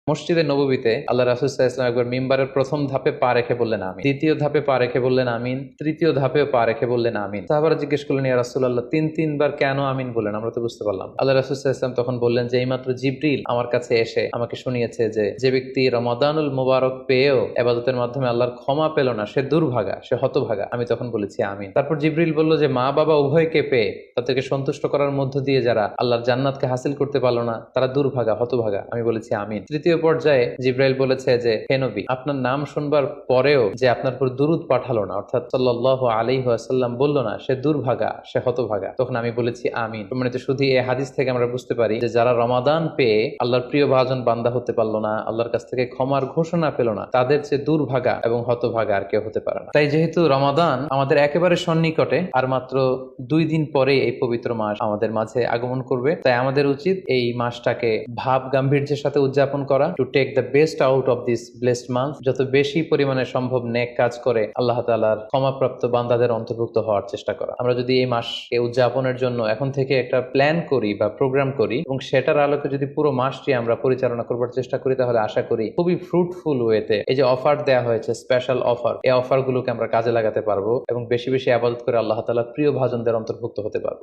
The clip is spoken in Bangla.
মসজিদে নববীতে আল্লাহ রাসূল সাল্লাল্লাহু আলাইহি ওয়াসাল্লাম একবার মিম্বারের প্রথম ধাপে পা রেখে বললেন আমিন, দ্বিতীয় ধাপে পা রেখে বললেন আমিন, তৃতীয় ধাপেও পা রেখে বললেন আমিন। সাহাবারা জিজ্ঞেস করলেন, ইয়া রাসূলুল্লাহ, তিনবার কেন আমিন বললেন? আমরা তো বুঝতে পারলাম। আল্লাহ রাসূল সাল্লাল্লাহু আলাইহি ওয়াসাল্লাম তখন বললেন যে এইমাত্র জিবরিল আমার কাছে এসে আমাকে শুনিয়েছে যে ব্যক্তি রমাদানুল মুবারক পেয়েও ইবাদতের মাধ্যমে আল্লাহর ক্ষমা পেল না, সে দুর্ভাগা, সে হতভাগা। আমি তখন বলেছি আমিন। তারপর জিবরিল বলল যে মা বাবা উভয়কে পেয়ে তাদেরকে সন্তুষ্ট করার মধ্য দিয়ে যারা আল্লাহর জান্নাতকে হাসিল করতে পারলো না তারা দুর্ভাগা, হতভাগা। আমি বলেছি আমিন। তৃতীয় পর্যায়ে জিব্রাইল বলেছে যে হে নবী, আপনার নাম শুনবার পরেও যে আপনার উপর দুরূদ পাঠালো না, অর্থাৎ সাল্লাল্লাহু আলাইহি ওয়াসাল্লাম বলল না, সে দুর্ভাগা, সে হতভাগা। তখন আমি বলেছি আমিন। মানে শুধু এই হাদিস থেকে আমরা বুঝতে পারি যে যারা রমাদান পেয়ে আল্লাহর প্রিয় ভাজন বান্দা হতে পারলো না, আল্লাহর কাছ থেকে ক্ষমার ঘোষণা পেল না, তাদের চেয়ে দুর্ভাগা এবং হতভাগা আর কেউ হতে পারে না। তাই যেহেতু রমাদান আমাদের একেবারে সন্নিকটে, আর মাত্র 2 দিন পরে এই পবিত্র মাস আমাদের মাঝে আগমন করবে, তাই আমাদের উচিত এই মাসটাকে ভাব গাম্ভীর্যের সাথে উদযাপন করা, to take the best out of this blessed month. যত বেশি পরিমাণে সম্ভব নেক কাজ করে আল্লাহ তাআলার ক্ষমাপ্রাপ্ত বান্দাদের অন্তর্ভুক্ত হওয়ার চেষ্টা করা। আমরা যদি এই মাসকে উদযাপনের জন্য এখন থেকে একটা প্ল্যান করি বা প্রোগ্রাম করি এবং সেটার আলোকে যদি পুরো মাসটি আমরা পরিচালনা করবার চেষ্টা করি, তাহলে আশা করি খুবই ফ্রুটফুল ওয়েতে এই যে অফার দেওয়া হয়েছে, স্পেশাল অফার, এই অফারগুলোকে আমরা কাজে লাগাতে পারবো এবং বেশি বেশি ইবাদত করে আল্লাহ তাআলার প্রিয় ভাজনদের অন্তর্ভুক্ত হতে পারবো।